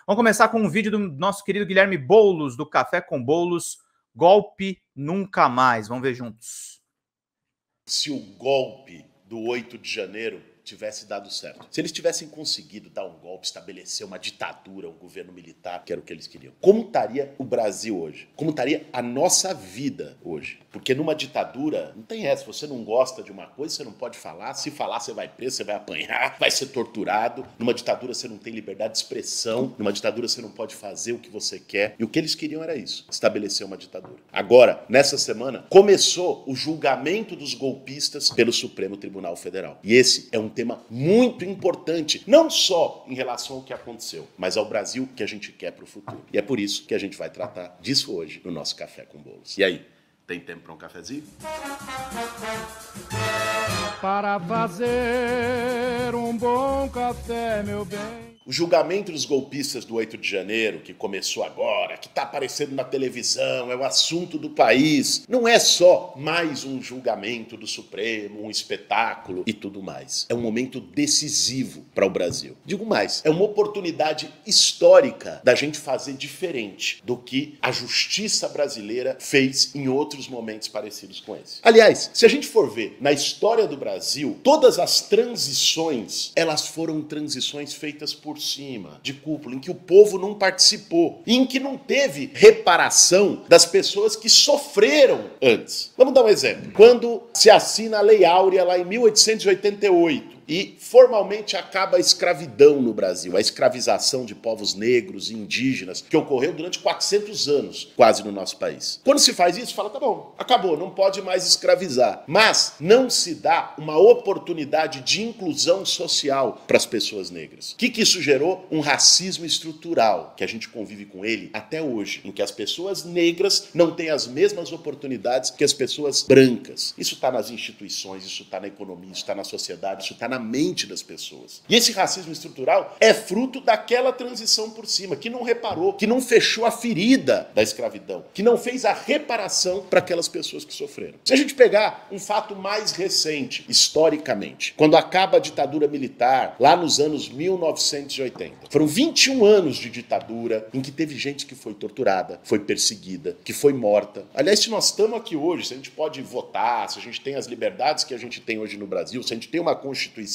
Vamos começar com um vídeo do nosso querido Guilherme Boulos, do Café com Boulos, Golpe Nunca Mais. Vamos ver juntos. Se o golpe do 8 de janeiro tivesse dado certo, se eles tivessem conseguido dar um golpe, estabelecer uma ditadura, um governo militar, que era o que eles queriam, como estaria o Brasil hoje? Como estaria a nossa vida hoje? Porque numa ditadura, não tem essa, você não gosta de uma coisa, você não pode falar, se falar você vai preso, você vai apanhar, vai ser torturado. Numa ditadura você não tem liberdade de expressão, numa ditadura você não pode fazer o que você quer. E o que eles queriam era isso, estabelecer uma ditadura. Agora, nessa semana, começou o julgamento dos golpistas pelo Supremo Tribunal Federal. E esse é um tema muito importante, não só em relação ao que aconteceu, mas ao Brasil que a gente quer para o futuro. E é por isso que a gente vai tratar disso hoje no nosso Café com Boulos. E aí, tem tempo para um cafezinho? Para fazer um bom café, meu bem. O julgamento dos golpistas do 8 de janeiro, que começou agora, que está aparecendo na televisão, é o assunto do país. Não é só mais um julgamento do Supremo, um espetáculo e tudo mais. É um momento decisivo para o Brasil. Digo mais, é uma oportunidade histórica da gente fazer diferente do que a justiça brasileira fez em outros momentos parecidos com esse. Aliás, se a gente for ver na história do Brasil, todas as transições, elas foram transições feitas por cima, de cúpula, em que o povo não participou, e em que não teve reparação das pessoas que sofreram antes. Vamos dar um exemplo. Quando se assina a Lei Áurea lá em 1888, e formalmente acaba a escravidão no Brasil, a escravização de povos negros e indígenas, que ocorreu durante 400 anos, quase no nosso país. Quando se faz isso, fala, tá bom, acabou, não pode mais escravizar. Mas não se dá uma oportunidade de inclusão social para as pessoas negras. O que isso gerou? Um racismo estrutural, que a gente convive com ele até hoje, em que as pessoas negras não têm as mesmas oportunidades que as pessoas brancas. Isso está nas instituições, isso está na economia, isso está na sociedade, isso está na mente das pessoas. E esse racismo estrutural é fruto daquela transição por cima, que não reparou, que não fechou a ferida da escravidão, que não fez a reparação para aquelas pessoas que sofreram. Se a gente pegar um fato mais recente, historicamente, quando acaba a ditadura militar, lá nos anos 1980, foram 21 anos de ditadura em que teve gente que foi torturada, foi perseguida, que foi morta. Aliás, se nós estamos aqui hoje, se a gente pode votar, se a gente tem as liberdades que a gente tem hoje no Brasil, se a gente tem uma Constituição,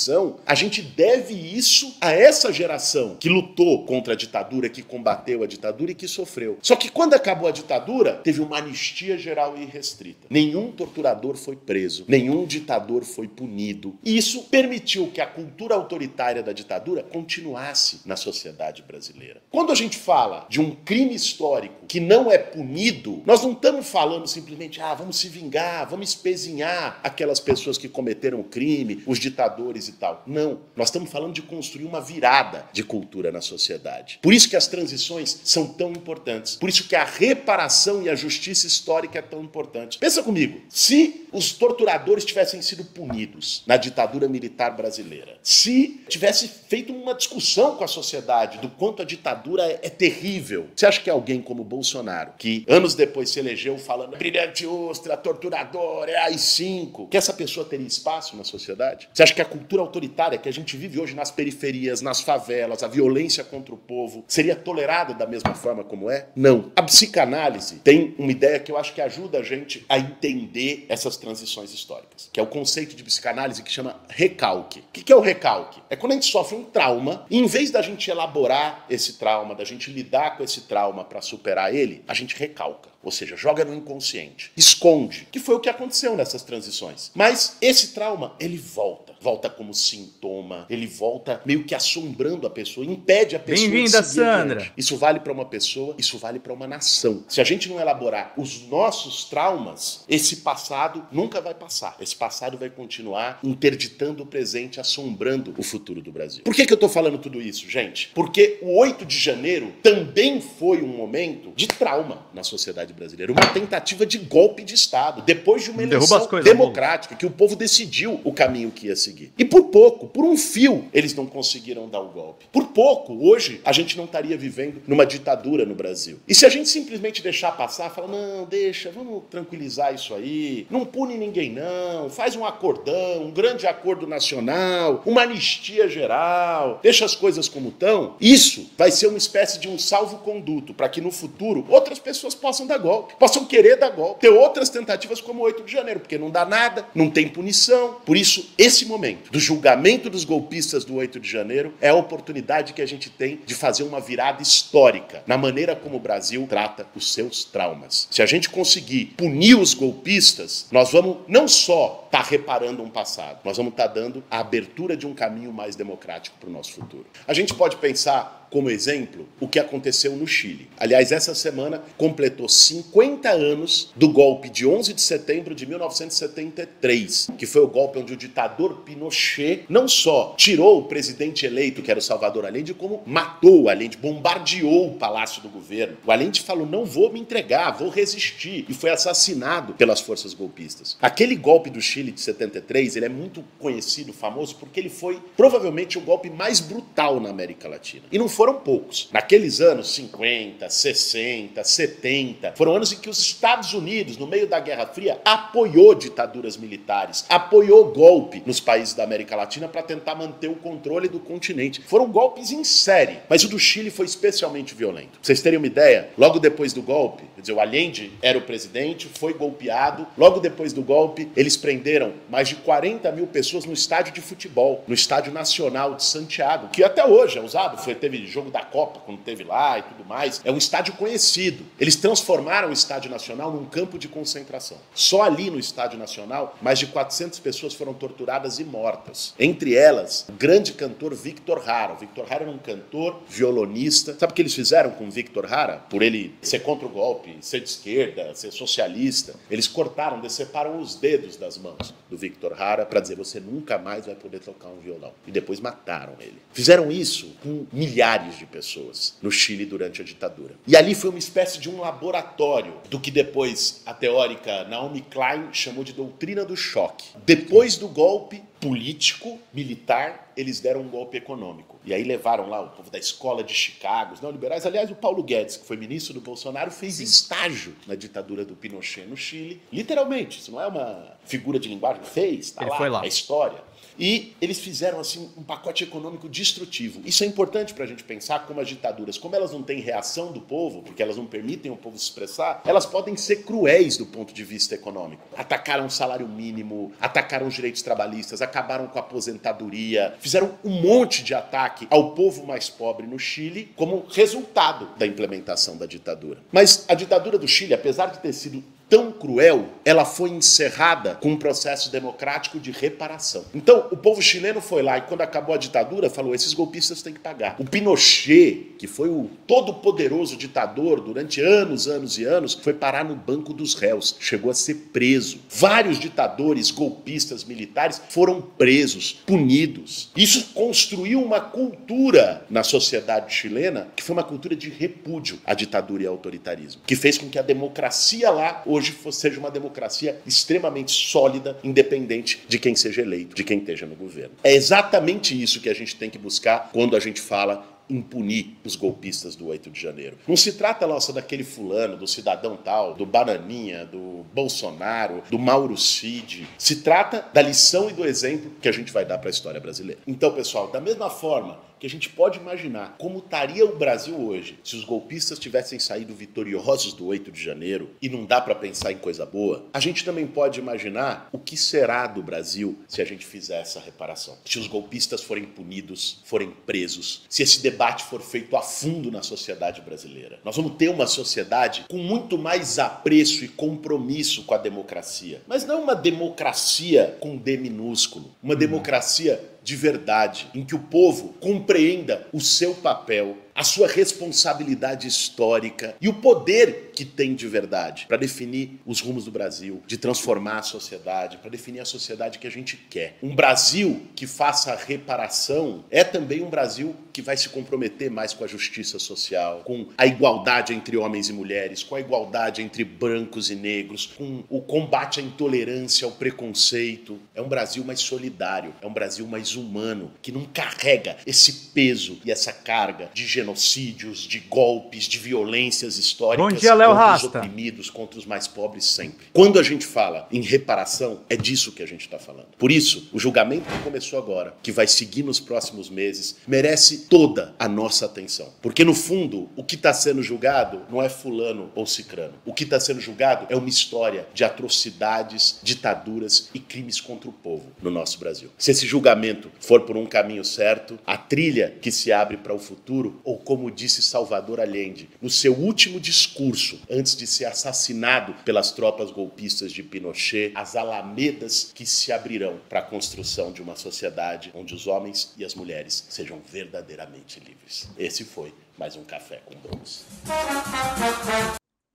a gente deve isso a essa geração que lutou contra a ditadura, que combateu a ditadura e que sofreu. Só que quando acabou a ditadura, teve uma anistia geral e irrestrita. Nenhum torturador foi preso, nenhum ditador foi punido. E isso permitiu que a cultura autoritária da ditadura continuasse na sociedade brasileira. Quando a gente fala de um crime histórico que não é punido, nós não estamos falando simplesmente, vamos se vingar, vamos espezinhar aquelas pessoas que cometeram o crime, os ditadores e tal. Não, nós estamos falando de construir uma virada de cultura na sociedade. Por isso que as transições são tão importantes. Por isso que a reparação e a justiça histórica é tão importante. Pensa comigo, se os torturadores tivessem sido punidos na ditadura militar brasileira, se tivesse feito uma discussão com a sociedade do quanto a ditadura é terrível, você acha que alguém como Bolsonaro, que anos depois se elegeu falando brilhante ostra, torturador, é AI-5, que essa pessoa teria espaço na sociedade? Você acha que a cultura autoritária que a gente vive hoje nas periferias, nas favelas, a violência contra o povo, seria tolerada da mesma forma como é? Não. A psicanálise tem uma ideia que eu acho que ajuda a gente a entender essas transições históricas, que é o conceito de psicanálise que chama recalque. O que é o recalque? É quando a gente sofre um trauma e em vez da gente elaborar esse trauma, da gente lidar com esse trauma para superar ele, a gente recalca. Ou seja, joga no inconsciente, esconde, que foi o que aconteceu nessas transições. Mas esse trauma, ele volta como sintoma, ele volta meio que assombrando a pessoa, impede a pessoa de seguir Sandra. adiante. Isso vale para uma pessoa, isso vale para uma nação. Se a gente não elaborar os nossos traumas, esse passado nunca vai passar. Esse passado vai continuar interditando o presente, assombrando o futuro do Brasil. Por que eu estou falando tudo isso, gente? Porque o 8 de janeiro também foi um momento de trauma na sociedade brasileira, uma tentativa de golpe de Estado, depois de uma eleição democrática, que o povo decidiu o caminho que ia seguir. E por pouco, por um fio, eles não conseguiram dar o golpe. Por pouco, hoje, a gente não estaria vivendo numa ditadura no Brasil. E se a gente simplesmente deixar passar, falar, não, deixa, vamos tranquilizar isso aí, não pune ninguém não, faz um acordão, um grande acordo nacional, uma anistia geral, deixa as coisas como estão. Isso vai ser uma espécie de um salvo-conduto para que no futuro outras pessoas possam dar golpe, possam querer dar golpe, ter outras tentativas como o 8 de janeiro, porque não dá nada, não tem punição. Por isso, esse momento do julgamento dos golpistas do 8 de janeiro é a oportunidade que a gente tem de fazer uma virada histórica na maneira como o Brasil trata os seus traumas. Se a gente conseguir punir os golpistas, nós vamos não só estar reparando um passado, nós vamos estar dando a abertura de um caminho mais democrático para o nosso futuro. A gente pode pensar como exemplo o que aconteceu no Chile. Aliás, essa semana completou 50 anos do golpe de 11 de setembro de 1973, que foi o golpe onde o ditador Pinochet não só tirou o presidente eleito, que era o Salvador Allende, como matou o Allende, bombardeou o palácio do governo. O Allende falou, não vou me entregar, vou resistir, e foi assassinado pelas forças golpistas. Aquele golpe do Chile de 73, ele é muito conhecido, famoso, porque ele foi provavelmente o golpe mais brutal na América Latina. E não foram poucos. Naqueles anos, 50, 60, 70, foram anos em que os Estados Unidos, no meio da Guerra Fria, apoiou ditaduras militares, apoiou golpe nos países da América Latina para tentar manter o controle do continente. Foram golpes em série, mas o do Chile foi especialmente violento. Pra vocês terem uma ideia, logo depois do golpe, quer dizer, o Allende era o presidente, foi golpeado, logo depois do golpe, eles prenderam mais de 40 mil pessoas no estádio de futebol, no Estádio Nacional de Santiago, que até hoje é usado, teve jogo da Copa quando teve lá e tudo mais, é um estádio conhecido. Eles transformaram o Estádio Nacional num campo de concentração. Só ali no Estádio Nacional, mais de 400 pessoas foram torturadas e mortas. Entre elas, o grande cantor Victor Jara. O Victor Jara era um cantor, violonista. Sabe o que eles fizeram com o Victor Jara? Por ele ser contra o golpe, ser de esquerda, ser socialista, eles cortaram, deceparam os dedos das mãos do Victor Jara para dizer, você nunca mais vai poder tocar um violão. E depois mataram ele. Fizeram isso com milhares de pessoas no Chile durante a ditadura. E ali foi uma espécie de um laboratório do que depois a teórica Naomi Klein chamou de doutrina do choque. Depois do golpe político, militar, eles deram um golpe econômico. E aí levaram lá o povo da escola de Chicago, os neoliberais. Aliás, o Paulo Guedes, que foi ministro do Bolsonaro, fez estágio na ditadura do Pinochet no Chile. Literalmente, isso não é uma figura de linguagem, fez, tá lá, é história. E eles fizeram assim um pacote econômico destrutivo. Isso é importante para a gente pensar como as ditaduras, como elas não têm reação do povo, porque elas não permitem o povo se expressar, elas podem ser cruéis do ponto de vista econômico. Atacaram o salário mínimo, atacaram os direitos trabalhistas, acabaram com a aposentadoria, fizeram um monte de ataque ao povo mais pobre no Chile como resultado da implementação da ditadura. Mas a ditadura do Chile, apesar de ter sido tão cruel, ela foi encerrada com um processo democrático de reparação. Então, o povo chileno foi lá e quando acabou a ditadura, falou, esses golpistas têm que pagar. O Pinochet, que foi o todo-poderoso ditador durante anos, anos e anos, foi parar no banco dos réus, chegou a ser preso. Vários ditadores, golpistas, militares foram presos, punidos. Isso construiu uma cultura na sociedade chilena, que foi uma cultura de repúdio à ditadura e ao autoritarismo, que fez com que a democracia lá hoje seja uma democracia extremamente sólida, independente de quem seja eleito, de quem esteja no governo. É exatamente isso que a gente tem que buscar quando a gente fala em punir os golpistas do 8 de janeiro. Não se trata, nossa, daquele fulano, do cidadão tal, do Bananinha, do Bolsonaro, do Mauro Cid. Se trata da lição e do exemplo que a gente vai dar para a história brasileira. Então, pessoal, da mesma forma que a gente pode imaginar como estaria o Brasil hoje se os golpistas tivessem saído vitoriosos do 8 de janeiro, e não dá para pensar em coisa boa, a gente também pode imaginar o que será do Brasil se a gente fizer essa reparação. Se os golpistas forem punidos, forem presos, se esse debate for feito a fundo na sociedade brasileira. Nós vamos ter uma sociedade com muito mais apreço e compromisso com a democracia. Mas não uma democracia com D minúsculo, uma democracia de verdade, em que o povo compreenda o seu papel, a sua responsabilidade histórica e o poder que tem de verdade para definir os rumos do Brasil, de transformar a sociedade, para definir a sociedade que a gente quer. Um Brasil que faça a reparação é também um Brasil que vai se comprometer mais com a justiça social, com a igualdade entre homens e mulheres, com a igualdade entre brancos e negros, com o combate à intolerância, ao preconceito. É um Brasil mais solidário, é um Brasil mais humano, que não carrega esse peso e essa carga de genocídios, de golpes, de violências históricas. Bom dia, Léo contra Rasta. os oprimidos, contra os mais pobres sempre. Quando a gente fala em reparação, é disso que a gente está falando. Por isso, o julgamento que começou agora, que vai seguir nos próximos meses, merece toda a nossa atenção. Porque, no fundo, o que está sendo julgado não é fulano ou cicrano. O que está sendo julgado é uma história de atrocidades, ditaduras e crimes contra o povo no nosso Brasil. Se esse julgamento for por um caminho certo, a trilha que se abre para o futuro, ou como disse Salvador Allende, no seu último discurso, antes de ser assassinado pelas tropas golpistas de Pinochet, as alamedas que se abrirão para a construção de uma sociedade onde os homens e as mulheres sejam verdadeiramente livres. Esse foi mais um Café com Boulos.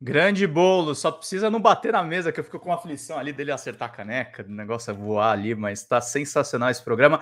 Grande Boulos, só precisa não bater na mesa, que eu fico com aflição ali dele acertar a caneca, o negócio é voar ali, mas tá sensacional esse programa.